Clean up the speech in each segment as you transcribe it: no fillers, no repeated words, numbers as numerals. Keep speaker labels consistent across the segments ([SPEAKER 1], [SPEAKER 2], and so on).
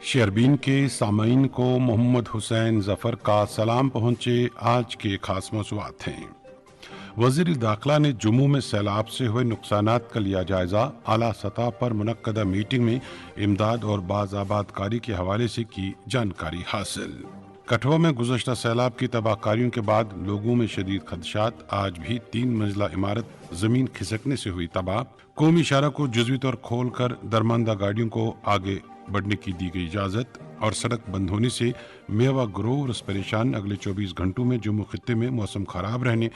[SPEAKER 1] شیربین کے سامعین کو محمد حسین ظفر کا سلام پہنچے۔ آج کے خاص موضوعات ہیں: وزیر داخلہ نے جموں میں سیلاب سے ہوئے نقصانات کا لیا جائزہ، اعلیٰ سطح پر منعقدہ میٹنگ میں امداد اور باز آباد کاری کے حوالے سے کی جانکاری حاصل۔ کٹھوعہ میں گزشتہ سیلاب کی تباہ کاریوں کے بعد لوگوں میں شدید خدشات، آج بھی 3 منزلہ عمارت زمین کھسکنے سے ہوئی تباہ۔ قومی شاہراہ کو جزوی طور کھول کر درماندہ گاڑیوں کو آگے بڑھنے کی دی گئی اجازت، اور سڑک بند ہونے سے میوہ گروورز پریشان۔ اگلے 24 گھنٹوں میں جموں خطے میں موسم خراب رہنے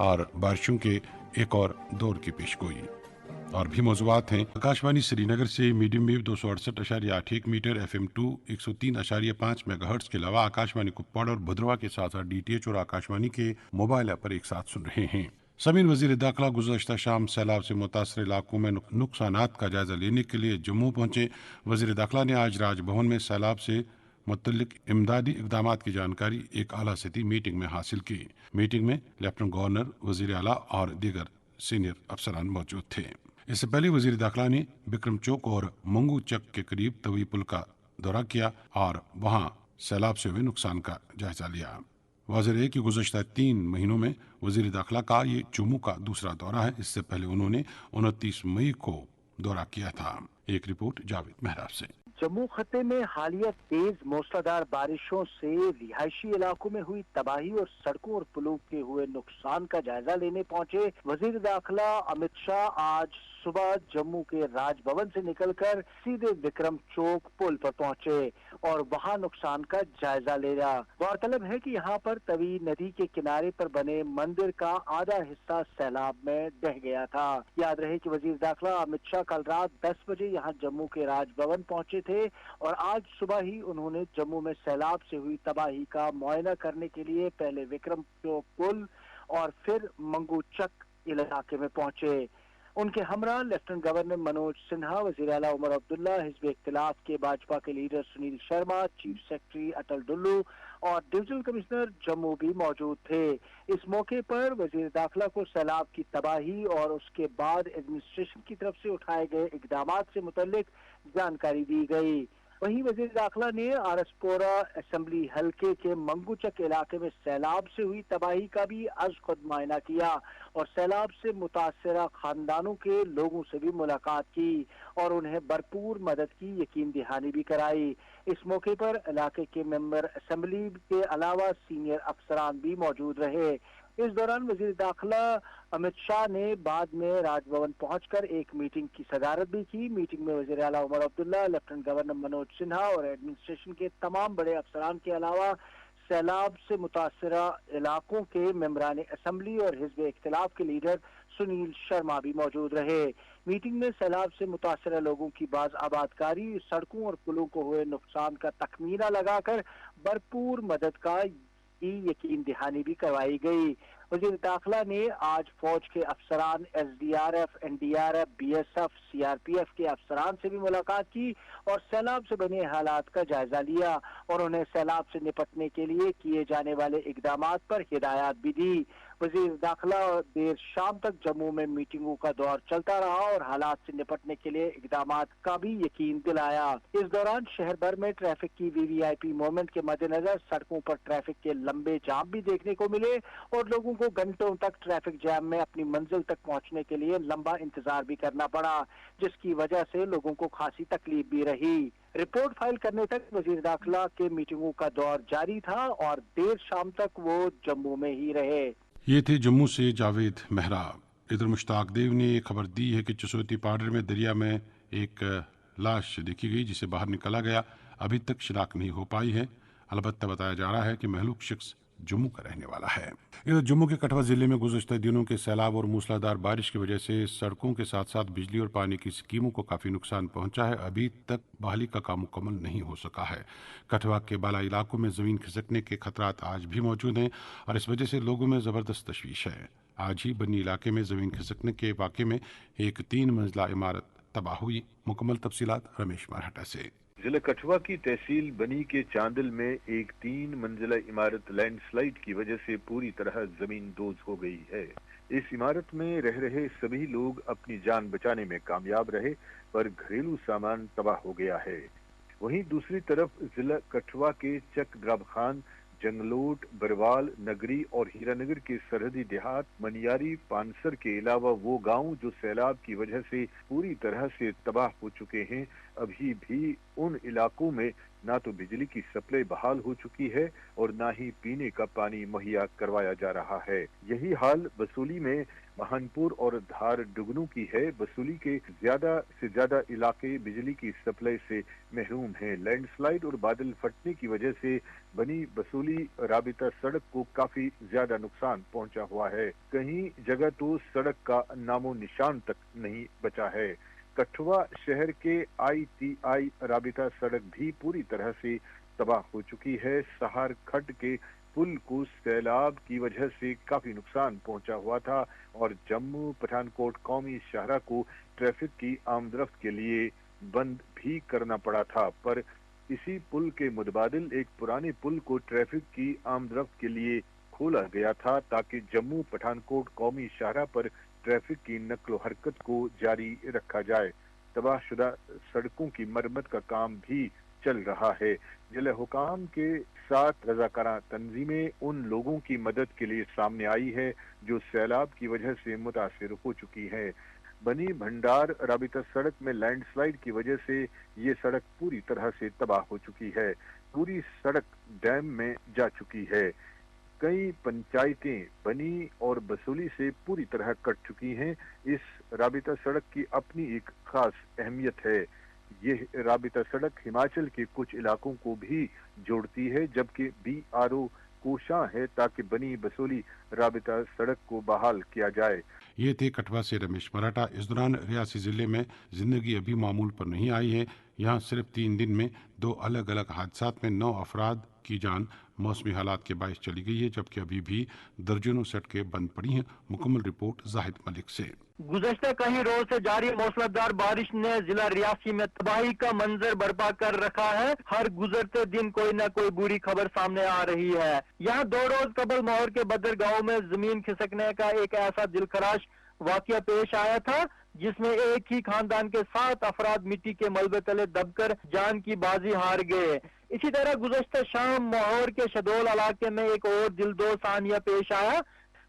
[SPEAKER 1] اور بارشوں کے ایک اور دور کی پیشگوئی۔ اور بھی موضوعات ہیں: آکاشوانی سری نگر سے medium wave 268.81 metre, FM 2 103.5 mega hertz کے علاوہ آکاشوانی کپواڑہ اور بھدرواہ کے ساتھ ساتھ DTH اور آکاشوانی کے موبائل ایپ پر ایک ساتھ سن رہے ہیں۔ سمین وزیر داخلہ گزشتہ شام سیلاب سے متاثرہ علاقوں میں نقصانات کا جائزہ لینے کے لیے جموں پہنچے۔ وزیر داخلہ نے آج راج بھون میں سیلاب سے متعلق امدادی اقدامات کی جانکاری ایک اعلیٰ سطحی میٹنگ میں حاصل کی۔ میٹنگ میں لیفٹننٹ گورنر، وزیر اعلیٰ اور دیگر سینئر افسران موجود تھے۔ اس سے پہلے وزیر داخلہ نے بکرم چوک اور منگو چک کے قریب طوی پل کا دورہ کیا اور وہاں سیلاب سے ہوئے نقصان کا جائزہ لیا۔ واضح ہے کہ گزشتہ 3 مہینوں میں وزیر داخلہ کا یہ جموں کا دوسرا دورہ ہے۔ اس سے پہلے انہوں نے 29 مئی کو دورہ کیا تھا۔ ایک رپورٹ جاوید محراب سے۔
[SPEAKER 2] جموں خطے میں حالیہ تیز موسلادھار بارشوں سے رہائشی علاقوں میں ہوئی تباہی اور سڑکوں اور پلوں کے ہوئے نقصان کا جائزہ لینے پہنچے وزیر داخلہ امت شاہ آج صبح جموں کے راج بھون سے نکل کر سیدھے وکرم چوک پل پر پہنچے اور وہاں نقصان کا جائزہ لیا۔ غورطلب ہے کہ یہاں پر توی ندی کے کنارے پر بنے مندر کا آدھا حصہ سیلاب میں ڈہ گیا تھا۔ یاد رہے کہ وزیر داخلہ امت شاہ کل رات 10 بجے یہاں جموں کے راج بھون پہنچے تھے اور آج صبح ہی انہوں نے جموں میں سیلاب سے ہوئی تباہی کا معائنہ کرنے کے لیے پہلے وکرم چوک پل اور پھر منگو چک علاقے میں پہنچے۔ ان کے ہمراہ لیفٹننٹ گورنر منوج سنہا، وزیر اعلیٰ عمر عبداللہ، حزب اختلاف کے بھاجپا کے leader Sunil Sharma, chief secretary Atal Dullu اور ڈویژنل کمشنر جموں بھی موجود تھے۔ اس موقع پر وزیر داخلہ کو سیلاب کی تباہی اور اس کے بعد ایڈمنسٹریشن کی طرف سے اٹھائے گئے اقدامات سے متعلق جانکاری دی گئی۔ وہیں وزیر داخلہ نے آرس پورہ اسمبلی حلقے کے منگو چک علاقے میں سیلاب سے ہوئی تباہی کا بھی از خود معائنہ کیا اور سیلاب سے متاثرہ خاندانوں کے لوگوں سے بھی ملاقات کی اور انہیں بھرپور مدد کی یقین دہانی بھی کرائی۔ اس موقع پر علاقے کے ممبر اسمبلی کے علاوہ سینئر افسران بھی موجود رہے۔ اس دوران وزیر داخلہ امت شاہ نے بعد میں راج بھون پہنچ کر ایک میٹنگ کی صدارت بھی کی۔ میٹنگ میں وزیر اعلیٰ عمر عبداللہ، لیفٹننٹ گورنر منوج سنہا اور ایڈمنسٹریشن کے تمام بڑے افسران کے علاوہ سیلاب سے متاثرہ علاقوں کے ممبران اسمبلی اور حزب اختلاف کے لیڈر سنیل شرما بھی موجود رہے۔ میٹنگ میں سیلاب سے متاثرہ لوگوں کی باز آباد کاری، سڑکوں اور پلوں کو ہوئے نقصان کا تخمینہ لگا کر بھرپور مدد کا یقین دہانی بھی کروائی گئی۔ وزیر داخلہ نے آج فوج کے افسران، SDRF، NDRF، BSF، CRPF کے افسران سے بھی ملاقات کی اور سیلاب سے بنے حالات کا جائزہ لیا اور انہیں سیلاب سے نپٹنے کے لیے کیے جانے والے اقدامات پر ہدایات بھی دی۔ وزیر داخلہ دیر شام تک جموں میں میٹنگوں کا دور چلتا رہا اور حالات سے نپٹنے کے لیے اقدامات کا بھی یقین دلایا۔ اس دوران شہر بھر میں ٹریفک کی VVIP موومنٹ کے مد نظر سڑکوں پر ٹریفک کے لمبے جام بھی دیکھنے کو ملے اور لوگوں کو گھنٹوں تک ٹریفک جام میں اپنی منزل تک پہنچنے کے لیے لمبا انتظار بھی کرنا پڑا، جس کی وجہ سے لوگوں کو خاصی تکلیف بھی رہی۔ رپورٹ فائل کرنے تک وزیر داخلہ کے میٹنگوں کا دور جاری تھا اور دیر شام تک وہ جموں میں ہی رہے۔
[SPEAKER 1] یہ تھے جموں سے جاوید محراب۔ ادھر مشتاق دیو نے خبر دی ہے کہ چسوتی پاڈر میں دریا میں ایک لاش دیکھی گئی جسے باہر نکالا گیا، ابھی تک شناخت نہیں ہو پائی ہے، البتہ بتایا جا رہا ہے کہ مہلوک شخص جموں کا رہنے والا ہے۔ ادھر جموں کے کٹھوعہ ضلع میں گزشتہ دنوں کے سیلاب اور موسلادھار بارش کی وجہ سے سڑکوں کے ساتھ ساتھ بجلی اور پانی کی اسکیموں کو کافی نقصان پہنچا ہے، ابھی تک بحالی کا کام مکمل نہیں ہو سکا ہے۔ کٹھوعہ کے بالائی علاقوں میں زمین کھسکنے کے خطرات آج بھی موجود ہیں اور اس وجہ سے لوگوں میں زبردست تشویش ہے۔ آج ہی بنی علاقے میں زمین کھسکنے کے واقعے میں ایک 3 منزلہ عمارت تباہ ہوئی۔ مکمل تفصیلات رمیش مرہٹا سے۔
[SPEAKER 3] ضلع کٹھوعہ کی تحصیل بنی کے چاندل میں ایک 3 منزلہ عمارت لینڈ سلائیڈ کی وجہ سے پوری طرح زمین دوز ہو گئی ہے۔ اس عمارت میں رہ رہے سبھی لوگ اپنی جان بچانے میں کامیاب رہے، پر گھریلو سامان تباہ ہو گیا ہے۔ वहीं दूसरी तरफ जिला कठुआ के चक द्राब खान, जंगलोट, बरवाल, नगरी और हीरानगर के सरहदी देहात मनियारी, पानसर के अलावा वो गांव जो सैलाब की वजह से पूरी तरह से तबाह हो चुके हैं, अभी भी उन इलाकों में ना तो बिजली की सप्लाई बहाल हो चुकी है और ना ही पीने का पानी मुहैया करवाया जा रहा है। यही हाल बसूली में, महानपुर और धार डुगनू की है। बसूली के ज्यादा से ज्यादा इलाके बिजली की सप्लाई से महरूम हैं। लैंडस्लाइड और बादल फटने की वजह से बनी बसूली राबिता सड़क को काफी ज्यादा नुकसान पहुंचा हुआ है। कहीं जगह तो सड़क का नामो निशान तक नहीं बचा है। कठुआ शहर के ITI राबिता सड़क भी पूरी तरह से तबाह हो चुकी है। सहार खड्ड के पुल को सैलाब की वजह से काफी नुकसान पहुंचा हुआ था और जम्मू पठानकोट कौमी शाहरा को ट्रैफिक की आमदरफ्त के लिए बंद भी करना पड़ा था, पर इसी पुल के मुतबादिल एक पुराने पुल को ट्रैफिक की आमदरफ्त के लिए खोला गया था ताकि जम्मू पठानकोट कौमी शाहरा पर ट्रैफिक की नक्लो हरकत को जारी रखा जाए। तबाहशुदा सड़कों की मरम्मत का काम भी चल रहा है। जिला हुकाम के साथ रजाकारा तंजीमें उन लोगों की मदद के लिए सामने आई है जो सैलाब की वजह से मुतासिर हो चुकी है। बनी भंडार राबिता सड़क में लैंडस्लाइड की वजह से ये सड़क पूरी तरह से तबाह हो चुकी है। पूरी सड़क डैम में जा चुकी है। कई पंचायतें बनी और बसूली से पूरी तरह कट चुकी हैं। इस राबिता सड़क की अपनी एक खास अहमियत है। यह राबिता सड़क हिमाचल के कुछ इलाकों को भी जोड़ती है, जबकि BRO कोशां है ताकि बनी बसूली राबिता सड़क को बहाल किया जाए।
[SPEAKER 1] ये थे कठुआ से रमेश मराठा। इस दौरान रियासी जिले में जिंदगी अभी मामूल पर नहीं आई है। यहाँ सिर्फ 3 दिन में 2 अलग अलग हादसात में 9 अफराद की जान मौसमी हालात के बायस चली गई है, जबकि अभी भी दर्जनों सड़कें बंद पड़ी हैं। मुकम्मल रिपोर्ट जाहिद मलिक से।
[SPEAKER 2] गुज़श्ता कई रोज से जारी मौसलाधार बारिश ने जिला रियासी में तबाही का मंजर बर्पा कर रखा है। हर गुजरते दिन कोई न कोई बुरी खबर सामने आ रही है। यहाँ 2 रोज कबल मोहर के बदर गांव में जमीन खिसकने का एक ऐसा दिलखराश वाकया पेश आया था जिसमें एक ही खानदान के 7 अफराद मिट्टी के मलबे तले दबकर जान की बाजी हार गए। इसी तरह गुज़श्ता शाम मोहर के शदोल इलाके में एक और दिलदोज सानिया पेश आया।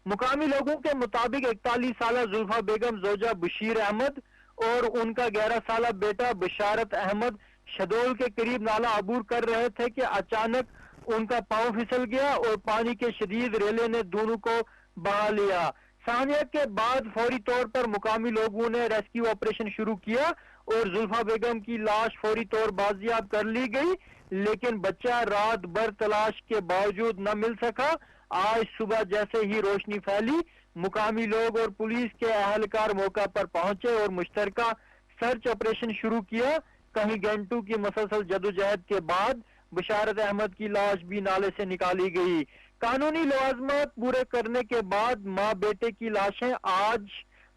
[SPEAKER 2] मुकामी लोगों के मुताबिक 41 साल जुल्फा बेगम जोजा बशीर अहमद और उनका 11 साल बेटा बशारत अहमद शदोल के करीब नाला अबूर कर रहे थे कि अचानक उनका पांव फिसल गया और पानी के शदीद रेले ने दोनों को बहा लिया। सानिया के बाद फौरी तौर पर मुकामी लोगों ने रेस्क्यू ऑपरेशन शुरू किया और जुल्फा बेगम की लाश फौरी तौर बाजियाब कर ली गई, लेकिन बच्चा रात भर तलाश के बावजूद न मिल सका। आज सुबह जैसे ही रोशनी फैली, मुकामी लोग और पुलिस के अहलकार मौका पर पहुंचे और मुश्तरका सर्च ऑपरेशन शुरू किया। कहीं घंटों की मुसलसल जदोजहद के बाद बशारत अहमद की लाश भी नाले से निकाली गई। कानूनी लवाजमात पूरे करने के बाद माँ बेटे की लाशें आज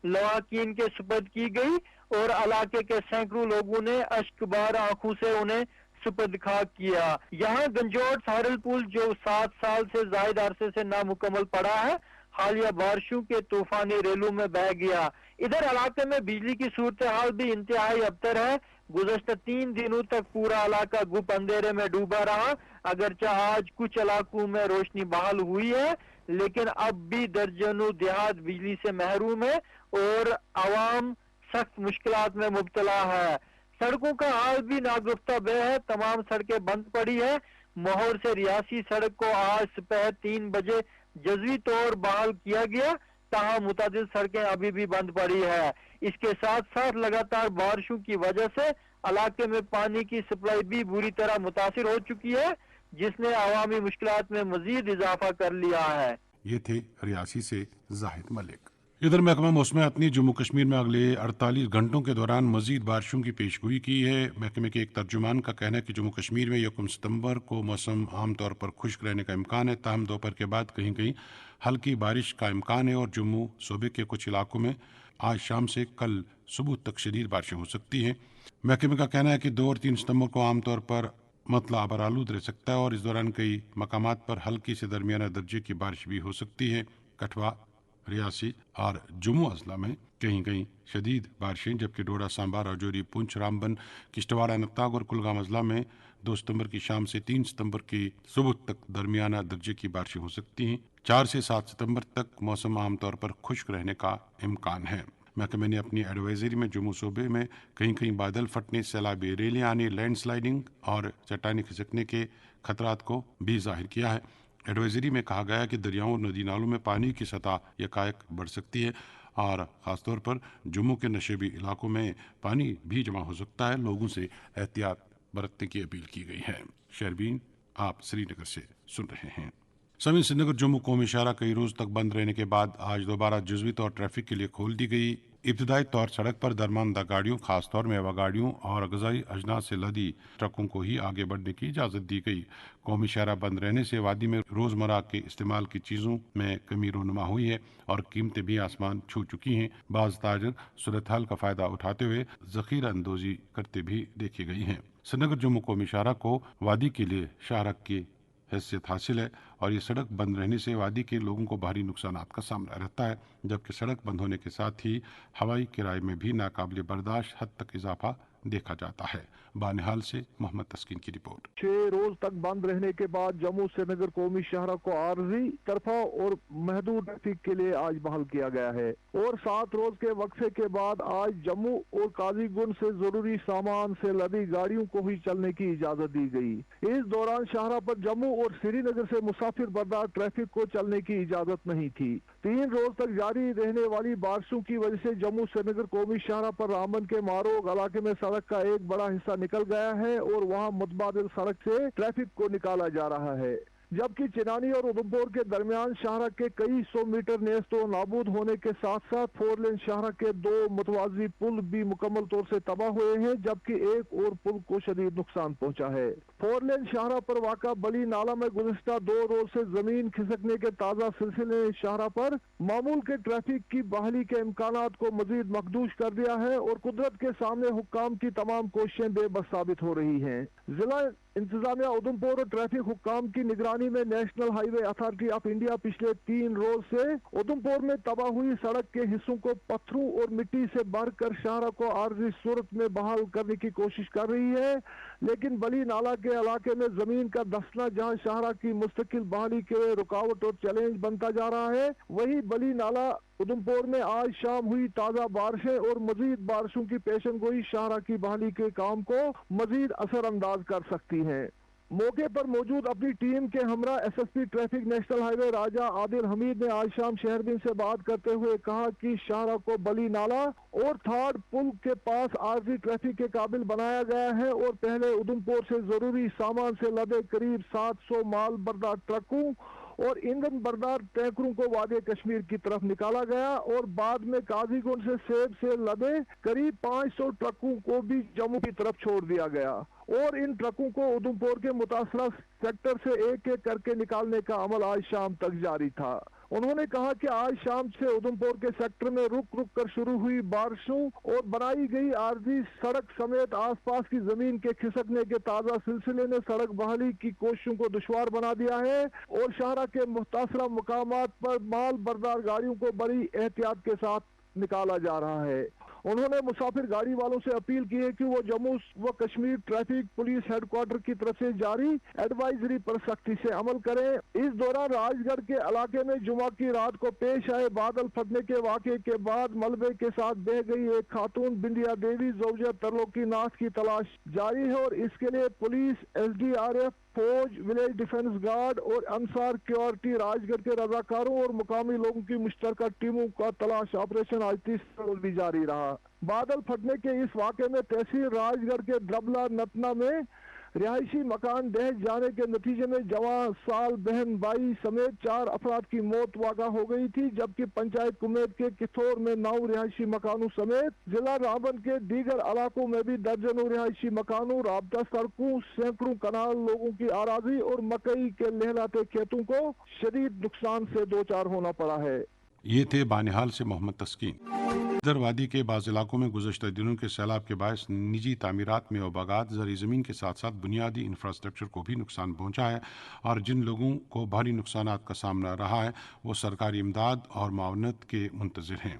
[SPEAKER 2] लवाकीन के सुपुर्द की गई और इलाके के सैकड़ों लोगों ने अश्कबार आंखों से उन्हें सुपुर्द खाक किया। यहाँ गंजोट सारल पुल जो 7 साल से जायद अरसे से नामुकम्मल पड़ा है, हालिया बारिशों के तूफानी रेलों में बह गया। इधर इलाके में बिजली की सूरत हाल भी इंतहाई अबतर है। गुज़श्ता 3 दिनों तक पूरा इलाका गुप अंधेरे में डूबा रहा। अगरचे आज कुछ इलाकों में रोशनी बहाल हुई है, लेकिन अब भी दर्जनों देहात बिजली से महरूम है और आवाम सख्त मुश्किलात में मुब्तला है। सड़कों का हाल भी नागुफ्ता बे है। तमाम सड़कें बंद पड़ी है। मोहर से रियासी सड़क को आज सुबह 3 बजे जज़वी तौर बहाल किया गया, ताहम मुतादिल सड़कें अभी भी बंद पड़ी है। इसके साथ साथ लगातार बारिशों की वजह से इलाके में पानी की सप्लाई भी बुरी तरह मुतासिर हो चुकी है, जिसने अवामी मुश्किलात में मजीद इजाफा कर लिया है।
[SPEAKER 1] ये थे रियासी से जाहिद मलिक। इधर महकमा मौसमियात ने जम्मू कश्मीर में अगले 48 घंटों के दौरान मजीद बारिशों की पेशगोई की है। महकमे के एक तर्जुमान का कहना है कि जम्मू कश्मीर में 1 सितंबर को मौसम आमतौर पर खुश्क रहने का इम्कान है, ताहम दोपहर के बाद कहीं कहीं हल्की बारिश का इम्कान है और जम्मू सूबे के कुछ इलाकों में आज शाम से कल सुबह तक शदीद बारिशें हो सकती हैं। महकमे का कहना है कि 2 और 3 सितंबर को आमतौर पर मतला आबरालूद रह सकता है और इस दौरान कई मकामात पर हल्की से दरमियाना दर्जे की बारिश भी हो सकती है। कठुआ, रियासी और जम्मू अजला में कहीं कहीं शदीद बारिशें, जबकि डोडा, सांबा, राजौरी, पुंछ, रामबन, किश्तवाड़, अनंतनाग और कुलगाम अजला में 2 सितंबर की शाम से 3 सितंबर की सुबह तक दरमियाना दर्जे की बारिशें हो सकती हैं। 4 से 7 सितंबर तक मौसम आमतौर पर खुश्क रहने का इम्कान है। महकमे ने अपनी एडवाइजरी में जम्मू सूबे में कहीं कहीं बादल फटने, सैलाबी रेलियां आने, लैंडस्लाइडिंग और चट्टानें खिसकने के खतरात को भी जाहिर किया है। एडवाइजरी में कहा गया है कि दरियाओं और नदी नालों में पानी की सतह यकायक बढ़ सकती है और ख़ासतौर पर जम्मू के नशेबी इलाकों में पानी भी जमा हो सकता है। लोगों से एहतियात बरतने की अपील की गई है। शेरबीन, आप श्रीनगर से सुन रहे हैं। समी श्रीनगर जम्मू कौमी शाहरा कई रोज तक बंद रहने के बाद आज दोबारा जुज़वी तौर ट्रैफिक के लिए खोल दी गई। इब्तदाई तौर सड़क पर दरमानदा गाड़ियों, खासतौर में हवा गाड़ियों और गजाई अजनास से लदी ट्रकों को ही आगे बढ़ने की इजाज़त दी गई। कौमी शाहरा बंद रहने से वादी में रोज़मर्रा के इस्तेमाल की चीज़ों में कमी रोनुमा हुई है और कीमतें भी आसमान छू चुकी हैं। बाज़ ताजर सूरत हाल का फ़ायदा उठाते हुए ज़ख़ीरा अंदोज़ी करते भी देखे गई हैं। श्रीनगर जम्मू कौमी शाहरा को वादी के लिए शाहरा की हैसियत हासिल है और ये सड़क बंद रहने से वादी के लोगों को भारी नुकसानात का सामना रहता है, जबकि सड़क बंद होने के साथ ही हवाई किराए में भी नाकाबिले बर्दाश्त हद तक इजाफा देखा जाता है। बानिहाल से मोहम्मद तस्कीन की रिपोर्ट।
[SPEAKER 4] 6 रोज तक बंद रहने के बाद जम्मू श्रीनगर कौमी शाहरा को आर्जी तरफा और महदूद ट्रैफिक के लिए आज बहाल किया गया है और 7 रोज के वक्फे के बाद आज जम्मू और काजीगुंड से जरूरी सामान से लदी गाड़ियों को ही चलने की इजाजत दी गई। इस दौरान शाहरा पर जम्मू और श्रीनगर से मुसाफिर बरदार ट्रैफिक को चलने की इजाजत नहीं थी। 3 रोज तक जारी रहने वाली बारिशों की वजह से जम्मू श्रीनगर कौमी शाहरा पर रामबन के मारोग इलाके में सड़क का एक बड़ा हिस्सा निकल गया है और वहां मुतबादिल सड़क से ट्रैफिक को निकाला जा रहा है, जबकि चिनानी और उधमपुर के दरमियान शाहरा के कई 100 मीटर नेस्त व नाबूद होने के साथ साथ 4 लेन शाहरा के 2 मुतवाजी पुल भी मुकम्मल तौर से तबाह हुए हैं, जबकि एक और पुल को शदीद नुकसान पहुंचा है। 4 लेन शाहरा पर वाक़ा बली नाला में गुज़िश्ता 2 रोज से जमीन खिसकने के ताज़ा सिलसिले ने शाहरा पर मामूल के ट्रैफिक की बहाली के इम्कानात को मजीद मखदूश कर दिया है और कुदरत के सामने हुक्काम की तमाम कोशिशें बेबस साबित हो रही हैं। जिला इंतजामिया उधमपुर और ट्रैफिक हुक्काम की निगरानी में national highway authority of India पिछले 3 रोज से उधमपुर में तबाह हुई सड़क के हिस्सों को पत्थरों और मिट्टी से भरकर शाहरा को आर्जी सूरत में बहाल करने की कोशिश कर रही है, लेकिन बली नाला के इलाके में जमीन का धंसना जहां शाहरा की मुस्तकिल बहाली के रुकावट और चैलेंज बनता जा रहा है, वही बली नाला उधमपुर में आज शाम हुई ताज़ा बारिशें और मजीद बारिशों की पेशन गोई शाहरा की बहाली के काम को मजीद असरअंदाज कर सकती है। मौके पर मौजूद अपनी टीम के हमरा एसएसपी ट्रैफिक नेशनल हाईवे राजा आदिल हमीद ने आज शाम शहरबीन से बात करते हुए कहा कि शाहरा को बली नाला और थाड़ पुल के पास आर्जी ट्रैफिक के काबिल बनाया गया है और पहले उधमपुर से जरूरी सामान से लदे करीब 700 माल बरदार ट्रकों और ईंधन बरदार टैंकरों को वादी कश्मीर की तरफ निकाला गया और बाद में काजीगुंड से सेब से लदे करीब 500 ट्रकों को भी जम्मू की तरफ छोड़ दिया गया और इन ट्रकों को उधमपुर के मुतासरा सेक्टर से एक एक करके निकालने का अमल आज शाम तक जारी था। उन्होंने कहा कि आज शाम से उधमपुर के सेक्टर में रुक रुक कर शुरू हुई बारिशों और बनाई गई आर्जी सड़क समेत आसपास की जमीन के खिसकने के ताज़ा सिलसिले ने सड़क बहाली की कोशिशों को दुश्वार बना दिया है और शाहरा के मुतासरा मुकामात पर माल बरदार गाड़ियों को बड़ी एहतियात के साथ निकाला जा रहा है। उन्होंने मुसाफिर गाड़ी वालों से अपील की है कि वो जम्मू व कश्मीर ट्रैफिक पुलिस हेडक्वार्टर की तरफ से जारी एडवाइजरी पर सख्ती से अमल करें। इस दौरान राजगढ़ के इलाके में जुमा की रात को पेश आए बादल फटने के वाक़े के बाद मलबे के साथ बह गई एक खातून बिंदिया देवी ज़ौजा तरलोकी नाथ की तलाश जारी है और इसके लिए पुलिस, SDRF, फौज, विलेज डिफेंस गार्ड और अंसार सिक्योरिटी, राजगढ़ के रजाकारों और मुकामी लोगों की मुश्तरका टीमों का तलाश ऑपरेशन आज 30 रोज भी जारी रहा। बादल फटने के इस वाक़े में तहसील राजगढ़ के ड्रबला नतना में रिहायशी मकान ढह जाने के नतीजे में जवान साल बहन बाई समेत 4 अफराद की मौत वाक़ा हो गई थी, जबकि पंचायत कुमेत के किथौर में 9 रिहायशी मकानों समेत जिला रामबन के दीगर इलाकों में भी दर्जनों रिहायशी मकानों, राबता सड़कों, सैकड़ों कनाल, लोगों की आराजी और मकई के लहलाते खेतों को शदीद नुकसान से दो चार होना पड़ा है।
[SPEAKER 1] ये थे बानिहाल से मोहम्मद तस्कीन। इधर वादी के बाज़ इलाकों में गुज़श्ता दिनों के सैलाब के बायस निजी तामीरात में बागात ज़र ज़मीन के साथ साथ बुनियादी इंफ्रास्ट्रक्चर को भी नुकसान पहुँचा है और जिन लोगों को भारी नुकसानात का सामना रहा है वो सरकारी इमदाद और मावनत के मुंतज़िर हैं।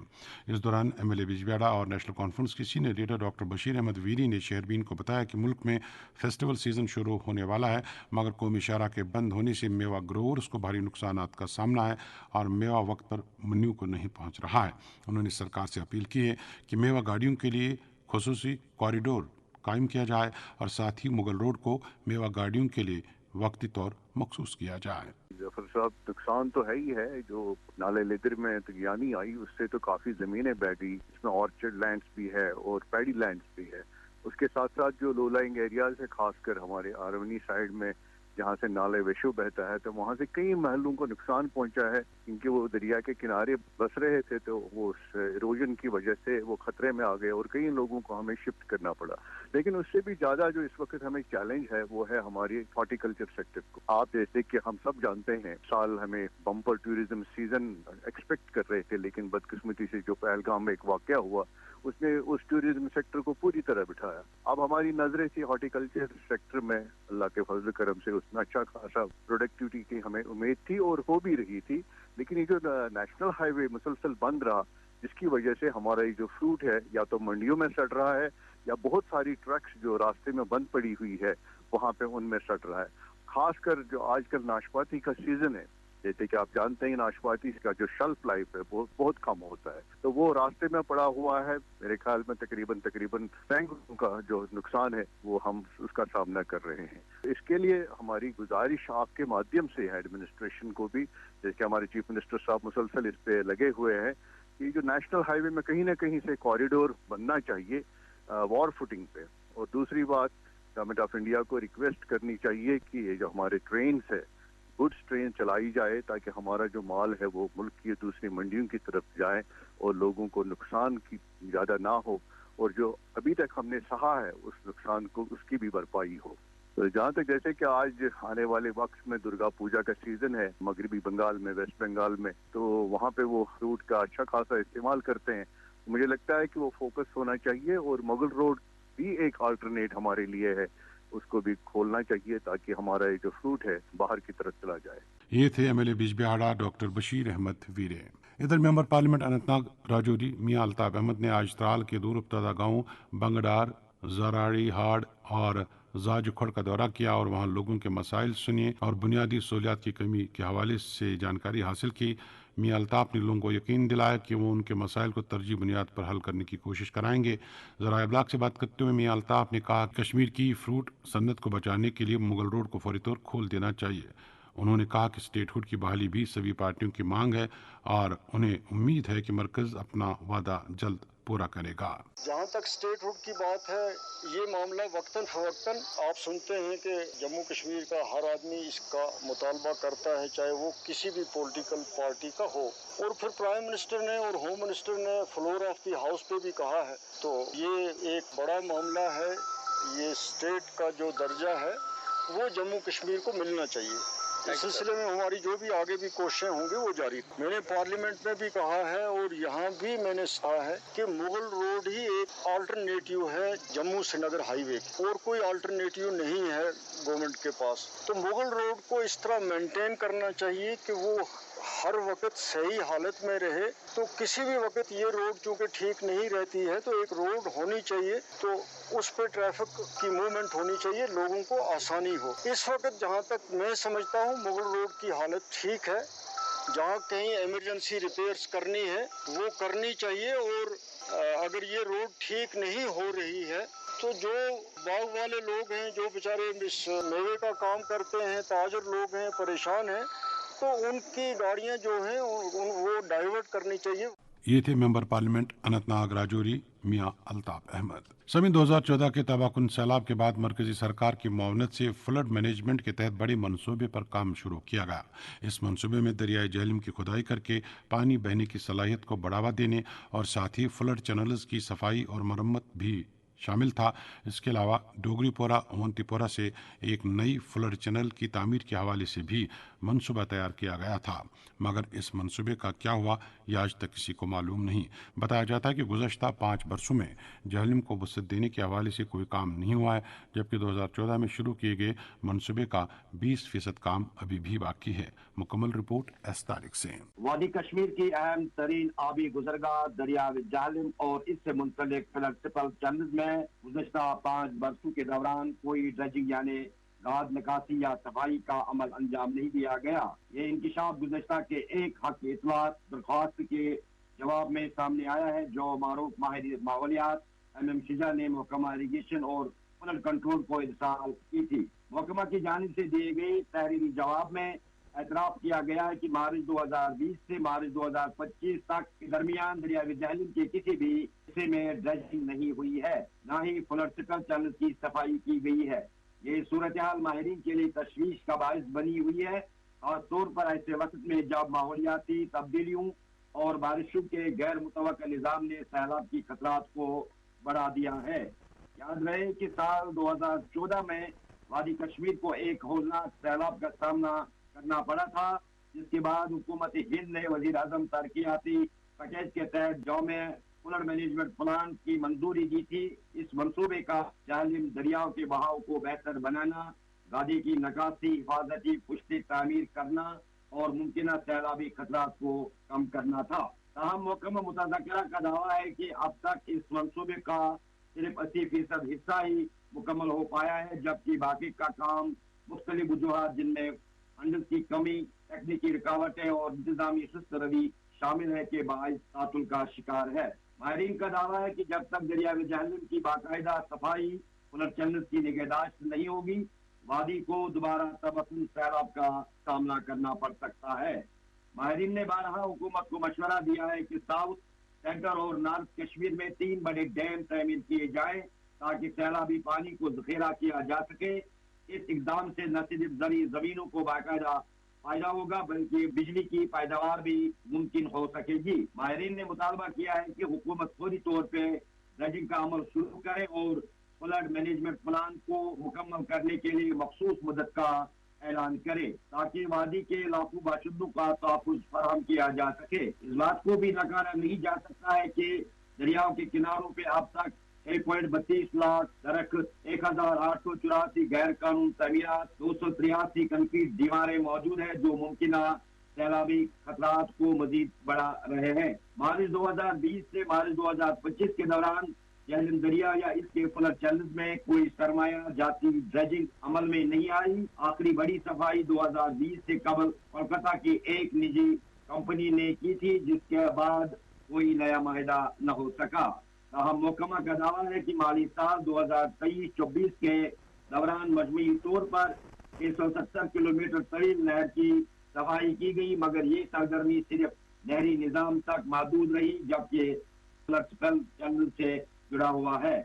[SPEAKER 1] इस दौरान MLA बिजबियाड़ा और नेशनल कॉन्फ्रेंस के senior leader doctor Bashir Ahmad Veeri ने शहरबीन को बताया कि मुल्क में फेस्टिवल सीज़न शुरू होने वाला है, मगर कौमी शाहरा के बंद होने से मेवा ग्रोवर्स को भारी नुकसानात का सामना है और मेवा वक्त पर मन्यू को नहीं पहुँच रहा है। उन्होंने सरकार से अपील की है कि मेवा गाड़ियों के लिए खुसूसी कॉरिडोर कायम किया जाए और साथ ही मुगल रोड को मेवा गाड़ियों के लिए वक्ती तौर मखसूस किया जाए।
[SPEAKER 3] जफर साहब, नुकसान तो है ही है। जो नाले लेदर में तगियानी आई उससे तो काफ़ी ज़मीनें बह गई, इसमें ऑर्चर्ड लैंड्स भी है और पैडी लैंड्स भी है। उसके साथ साथ जो लो लाइंग एरियाज है, खासकर हमारे आरवनी साइड में जहाँ से नाले वेशो बहता है, तो वहाँ से कई महलों को नुकसान पहुँचा है, क्योंकि वो दरिया के किनारे बस रहे थे तो वो उस इरोजन की वजह से वो खतरे में आ गए और कई लोगों को हमें शिफ्ट करना पड़ा। लेकिन उससे भी ज़्यादा जो इस वक्त हमें चैलेंज है वो है हमारी हॉर्टिकल्चर सेक्टर को। आप जैसे कि हम सब जानते हैं, साल हमें बम्पर टूरिज्म सीजन एक्सपेक्ट कर रहे थे, लेकिन बदकिस्मती से जो पहलगाम में एक वाकया हुआ उसने उस टूरिज्म सेक्टर को पूरी तरह बिठाया। अब हमारी नजरें थी हॉर्टिकल्चर सेक्टर में, अल्लाह के फजल करम से उसमें अच्छा खासा प्रोडक्टिविटी की हमें उम्मीद थी और हो भी रही थी। लेकिन ये जो नेशनल हाईवे मुसलसल बंद रहा, जिसकी वजह से हमारा ये जो फ्रूट है या तो मंडियों में सड़ रहा है या बहुत सारी ट्रक्स जो रास्ते में बंद पड़ी हुई है वहाँ पे उनमें सड़ रहा है। खासकर जो आजकल नाशपाती का सीजन है, जैसे कि आप जानते हैं नाशपाती का जो शेल्फ लाइफ है वो बहुत कम होता है, तो वो रास्ते में पड़ा हुआ है। मेरे ख्याल में तकरीबन बैंकों का जो नुकसान है वो हम उसका सामना कर रहे हैं। इसके लिए हमारी गुजारिश आपके माध्यम से है एडमिनिस्ट्रेशन को भी, जैसे हमारे चीफ मिनिस्टर साहब मुसलसल इस पे लगे हुए हैं कि जो नेशनल हाईवे में कहीं ना कहीं से कॉरिडोर बनना चाहिए वॉर फुटिंग पे। और दूसरी बात, गवर्नमेंट ऑफ इंडिया को रिक्वेस्ट करनी चाहिए कि ये जो हमारे ट्रेन है, गुड्स ट्रेन चलाई जाए ताकि हमारा जो माल है वो मुल्क की दूसरी मंडियों की तरफ जाए और लोगों को नुकसान की ज़्यादा ना हो, और जो अभी तक हमने सहा है उस नुकसान को उसकी भी भरपाई हो। तो जहाँ तक जैसे कि आज आने वाले वक्त में दुर्गा पूजा का सीजन है मगरबी बंगाल में, वेस्ट बंगाल में, तो वहाँ पे वो फ्रूट का अच्छा खासा इस्तेमाल करते हैं। मुझे लगता है कि वो फोकस होना चाहिए और मुगल रोड भी एक अल्टरनेट हमारे लिए है, उसको भी खोलना चाहिए ताकि हमारा ये जो फ्रूट है बाहर की तरफ चला जाए।
[SPEAKER 1] ये थे MLA बिजबियाड़ा डॉक्टर बशीर अहमद वीरे। इधर मेंबर पार्लियामेंट अनंतनाग राजौरी मियां अल्ताफ अहमद ने आज त्राल के दूर अफ्तादा गाँव बंगडार, जराड़ी हाड़ और जाजुखड़ का दौरा किया और वहां लोगों के मसाइल सुनिए और बुनियादी सहूलियात की कमी के हवाले से जानकारी हासिल की। मियां अल्ताफ ने लोगों को यकीन दिलाया कि वो उनके मसाइल को तरजीह बुनियाद पर हल करने की कोशिश कराएंगे। ज़राए इब्लाग से बात करते हुए मियां अल्ताफ ने कहा कि कश्मीर की फ्रूट सन्नत को बचाने के लिए मुगल रोड को फौरी तौर खोल देना चाहिए। उन्होंने कहा कि स्टेटहुड की बहाली भी सभी पार्टियों की मांग है और उन्हें उम्मीद है कि मरकज़ अपना वादा जल्द पूरा करेगा।
[SPEAKER 5] जहाँ तक स्टेटहुड की बात है, ये मामला वक्तन फवक्तन आप सुनते हैं कि जम्मू कश्मीर का हर आदमी इसका मुतालबा करता है, चाहे वो किसी भी पॉलिटिकल पार्टी का हो। और फिर प्राइम मिनिस्टर ने और होम मिनिस्टर ने फ्लोर ऑफ द हाउस पे भी कहा है, तो ये एक बड़ा मामला है। ये स्टेट का जो दर्जा है वो जम्मू कश्मीर को मिलना चाहिए। इस सिलसिले में हमारी जो भी आगे भी कोशिशें होंगी वो जारी। मैंने पार्लियामेंट में भी कहा है और यहाँ भी मैंने कहा है कि मुगल रोड ही एक अल्टरनेटिव है जम्मू श्रीनगर हाईवे, और कोई अल्टरनेटिव नहीं है गवर्नमेंट के पास। तो मुगल रोड को इस तरह मेंटेन करना चाहिए कि वो हर वक्त सही हालत में रहे। तो किसी भी वक्त ये रोड चूंकि ठीक नहीं रहती है, तो एक रोड होनी चाहिए, तो उस पर ट्रैफिक की मूवमेंट होनी चाहिए, लोगों को आसानी हो। इस वक्त जहाँ तक मैं समझता हूँ मुगल रोड की हालत ठीक है। जहाँ कहीं इमरजेंसी रिपेयर्स करनी है वो करनी चाहिए, और अगर ये रोड ठीक नहीं हो रही है तो जो बाग वाले लोग हैं, जो बेचारे इस मेवे का काम करते हैं, ताजर लोग हैं, परेशान हैं, तो उनकी गाड़ियां जो हैं वो डाइवर्ट करनी चाहिए।
[SPEAKER 1] ये थे मेंबर पार्लियामेंट अनंतनाग राजौरी मियां अल्ताफ अहमद। सभी 2014 के तबाहकुन सैलाब के बाद मरकजी सरकार की मुआवनत से फ्लड मैनेजमेंट के तहत बड़े मनसूबे पर काम शुरू किया गया। इस मनसूबे में दरियाई जहलम की खुदाई करके पानी बहने की सलाहियत को बढ़ावा देने और साथ ही फ्लड चैनल्स की सफाई और मरम्मत भी शामिल था। इसके अलावा डोगरीपोरा अवंतीपोरा से एक नई फ्लड चैनल की तामीर के हवाले से भी मंसूबा तैयार किया गया था, मगर इस मंसूबे का क्या हुआ यह आज तक किसी को मालूम नहीं। बताया जाता है कि गुज़श्ता 5 वर्षों में जहलम को वसअत देने के हवाले से कोई काम नहीं हुआ है, जबकि 2014 में शुरू किए गए मंसूबे का 20% काम अभी भी बाकी है। मुकम्मल रिपोर्ट एस तारिक से।
[SPEAKER 6] वादी कश्मीर की अहम तरीन आबी गुजरगाह दरिया जहलम और इससे मुंसलिक प्रिंसिपल चैनल में गुज़श्ता 5 बरसों के दौरान कोई ड्रेजिंग यानी गाद निकासी या सफाई का अमल अंजाम नहीं दिया गया। ये इंकिशाफ गुज़श्ता के एक हक इतलात दरख्वास्त के जवाब में सामने आया है, जो मारूफ माहिर माहौलियात MM शिजा ने महकमा इरिगेशन और फ्लड कंट्रोल को इरसाल की थी। महकमा की जानिब से दिए गए तहरीरी जवाब में एतराफ किया गया है कि मार्च 2020 से मार्च 2025 तक के दरमियान दरिया जहलम के किसी भी हिस्से में ड्रेजिंग नहीं हुई है, न ही फ्लड चैनल की सफाई की गई है। ये सूरत हाल माहिरीन के लिए तशवीश का बायस बनी हुई है, खास तौर पर ऐसे वक्त में जब माहौलियाती तब्दीलियों और बारिशों के गैर मुतवक्का निज़ाम ने सैलाब की खतरात को बढ़ा दिया है। याद रहे कि साल 2014 में वादी कश्मीर को एक होलनाक सैलाब का सामना करना पड़ा था, जिसके बाद हुकूमत हिंद ने वजीर आजम तरक्याती पैकेज के तहत जौमे फ्लड मैनेजमेंट प्लान की मंजूरी दी थी। इस मंसूबे का जहलम दरियाओं के बहाव को बेहतर बनाना, गादी की नकासी, हिफाजती पुश्ती तामीर करना और मुमकिन सैलाबी खतरात को कम करना था। ताहम महकमा मुतज़क्किरा का दावा है कि अब तक इस मंसूबे का सिर्फ 80% हिस्सा ही मुकम्मल हो पाया है, जबकि बाकी का काम मुख्तलिफ वजूहात जिनमें फंड की कमी, तकनीकी रुकावटें और इंतजामी सुस्त रवि शामिल है के बाइस तातुल का शिकार है। माहिरीन का दावा है कि जब तक दरिया जहलम की बाकायदा सफाई फ्लड चैनल की निगहदाश्त नहीं होगी, वादी को दोबारा तबक्कुन सैलाब का सामना करना पड़ सकता है। माहिरीन ने बारहा हुकूमत को मशवरा दिया है कि साउथ, सेंटर और नॉर्थ कश्मीर में 3 बड़े डैम तमीर किए जाएं ताकि सैलाबी पानी को जखीरा किया जा सके। इस इकदाम से न सिर्फ जमीनों को बाकायदा फायदा होगा, बल्कि बिजली की पैदावार भी मुमकिन हो सकेगी। माहिरीन ने मुतालबा किया है कि हुकूमत फौरी तौर पे ड्रेजिंग का अमल शुरू करे और फ्लड मैनेजमेंट प्लान को मुकम्मल करने के लिए मखसूस मुद्दत का ऐलान करे, ताकि वादी के लाखों बाशिंदों का तहफ़्फ़ुज़ फराहम किया जा सके। इस बात को भी नकारा नहीं जा सकता है कि दरियाओं के किनारों पे अब तक 1.32 लाख दरख्त, 1884 गैर कानून तमीरात, 283 कंक्रीट दीवारें मौजूद है, जो मुमकिन सैलाबी खतरात को मजीद बढ़ा रहे हैं। मार्च 2020 से मार्च 2025 के दौरान जहलम दरिया या इसके फ्लड चैनल में कोई सरमाया जाती ड्रेजिंग अमल में नहीं आई। आखिरी बड़ी सफाई 2020 से कबल कोलकाता की एक निजी कंपनी ने की थी, जिसके बाद कोई नया माहिदा न हो सका। ताहम महकमा का दावा है कि माली साल 2023-24 के दौरान मजमूई तौर पर 170 किलोमीटर तवील नहर की सफाई की गई, मगर ये सरगर्मी सिर्फ नहरी निजाम तक महदूद रही, जबकि फ्लड चैनल से जुड़ा हुआ है।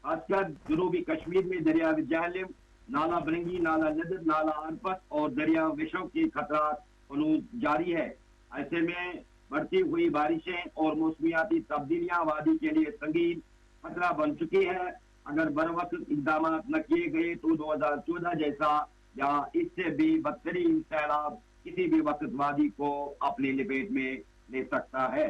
[SPEAKER 6] खासकर जनूबी कश्मीर में दरिया जहलम, नाला बरंगी, नाला नदर, नाला अरपत और दरिया विशव के खतरात फनूज जारी है। ऐसे में बढ़ती हुई बारिशें और मौसमियाती तब्दीलियां वादी के लिए संगीन खतरा बन चुकी है। अगर बर वक्त इकदाम न किए गए तो 2014 जैसा या इससे भी बदतरीन सैलाब किसी भी वक्त वादी को अपनी लपेट में ले सकता है।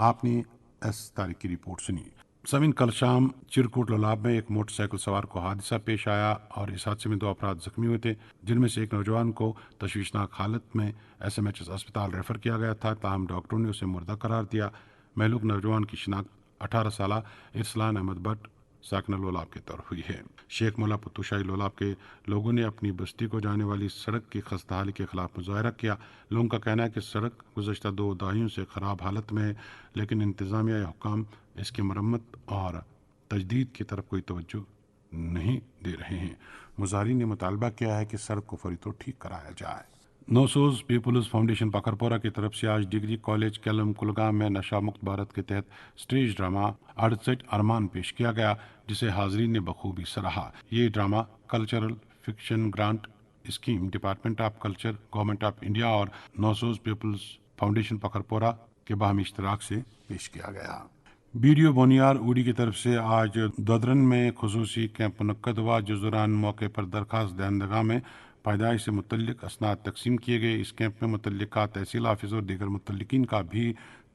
[SPEAKER 1] आपने एस तारिक की रिपोर्ट सुनी। समीन, कल शाम चिरकुट लोलाब में एक मोटरसाइकिल सवार को हादसा पेश आया और इस हादसे में 2 अफराद जख्मी हुए थे, जिनमें से एक नौजवान को तशवीशनाक हालत में SMHS अस्पताल रेफर किया गया था। ताहम डॉक्टरों ने उसे मुर्दा करार दिया। महलूक नौजवान की शिनाख्त 18 साला इरसलान अहमद भट्ट साकना लोलाब के तौर हुई है। शेख मोला पुत्तूशाही लोलाब के लोगों ने अपनी बस्ती को जाने वाली सड़क की खस्ताहाली के खिलाफ मुजाहरा किया। लोगों का कहना है कि सड़क गुज़श्ता 2 दहाइयों से ख़राब हालत में है, लेकिन इंतज़ामिया या हुक्काम इसकी मरम्मत और तजदीद की तरफ कोई तवज्जो नहीं दे रहे हैं। मुजाहिरीन ने मुतालबा किया है कि सड़क को फौरी तौर ठीक कराया जाए। नौसोज पीपुल्स फाउंडेशन पकरपोरा की तरफ से आज डिग्री कॉलेज केलम कुलगाम में नशा मुक्त भारत के तहत स्टेज ड्रामा 68 अरमान पेश किया गया, जिसे हाजरीन ने बखूबी सराहा। ये drama cultural fiction grant scheme, department of culture, government of India और नौसोज पीपुल्स फाउंडेशन पकरपोरा के बाहमी इश्तराक से पेश किया गया। बीडीओ बोनियार उड़ी की तरफ से आज ददरन में खुसूसी कैंप मुनक्कद हुआ, जिस दौरान मौके पर दरखास्त दहंदगा में पैदाइश से मुतल्लिक असनाद तकसीम किए गए। इस कैंप में मुतल्लिका तहसील ऑफिस और दीगर मुतल्लिकीन का भी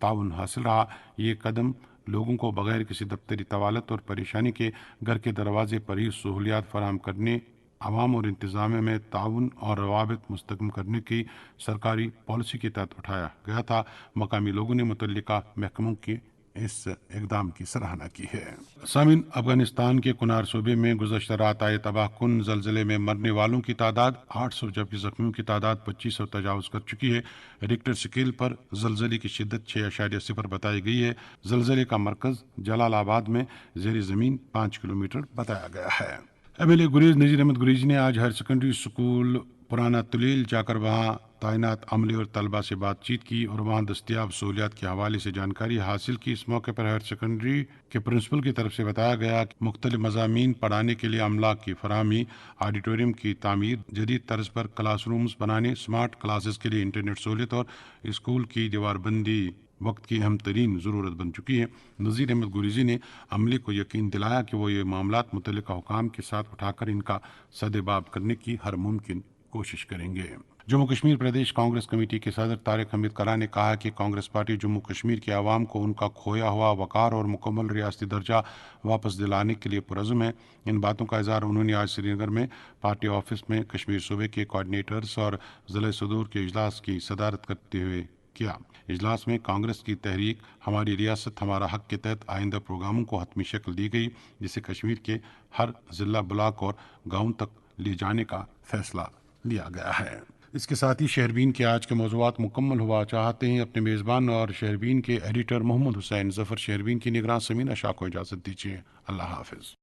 [SPEAKER 1] ताउन हासिल रहा। ये कदम लोगों को बगैर किसी दफ्तरी तवालत और परेशानी के घर के दरवाजे पर ही सहूलियात फराहम करने, आवाम और इंतज़ामिया में ताउन और रवाबित मुस्तकम करने की सरकारी पॉलिसी के तहत उठाया गया था। मकामी लोगों ने मुतल्लिका महकमों की इस इकदाम की सराहना की है। सामिन, अफगानिस्तान के कुनार सूबे में गुज़श्ता रात आए तबाहकुन ज़लज़ले में मरने वालों की तादाद 800 जबकि ज़ख्मियों की तादाद 2500 तजावज़ कर चुकी है। रिक्टर स्केल पर ज़लज़ले की शिद्दत 6.0 बताई गई है। ज़लज़ले का मरकज़ जलालाबाद में ज़ेर ज़मीन 5 किलोमीटर बताया गया है। MLA गुरेज नज़ीर अहमद गुरेजी ने आज हायर सेकेंडरी स्कूल पुराना तुलील जाकर वहाँ तैनात अमले और तलबा से बातचीत की और वहाँ दस्तियाब सहूलियात के हवाले से जानकारी हासिल की। इस मौके पर हायर सेकेंडरी के प्रिंसिपल की तरफ से बताया गया कि मुख्तलिफ मज़ामीन पढ़ाने के लिए अमला की फराहमी, ऑडिटोरियम की तामीर, जदीद तर्ज पर क्लासरूम्स बनाने, स्मार्ट क्लासेस के लिए इंटरनेट सहूलियत और स्कूल की दीवारबंदी वक्त की अहम तरीन ज़रूरत बन चुकी है। नज़ीर अहमद गुरेजी ने अमले को यकीन दिलाया कि वो ये मामलात मुतल्लिका हुकाम के साथ उठाकर इनका सदेबाब करने की हर मुमकिन कोशिश करेंगे। जम्मू कश्मीर प्रदेश कांग्रेस कमेटी के सदर तारिक हमीद करा ने कहा कि कांग्रेस पार्टी जम्मू कश्मीर के आवाम को उनका खोया हुआ वकार और मुकम्मल रियासती दर्जा वापस दिलाने के लिए पुरज़्म है। इन बातों का इज़हार उन्होंने आज श्रीनगर में पार्टी ऑफिस में कश्मीर सूबे के कोऑर्डिनेटर्स और ज़िला सदूर के इजलास की सदारत करते हुए किया। इजलास में कांग्रेस की तहरीक हमारी रियासत हमारा हक के तहत आइंदा प्रोग्रामों को हतमी शक्ल दी गई, जिसे कश्मीर के हर ज़िला, ब्लॉक और गाँव तक ले जाने का फैसला लिया गया है। इसके साथ ही शहरबीन के आज के मौज़ूआत मुकम्मल हुआ चाहते हैं। अपने मेज़बान और शहरबीन के एडिटर मोहम्मद हुसैन ज़फ़र, शहरबीन की निगरान समीना शाह को इजाज़त दीजिए। अल्लाह हाफ़िज़।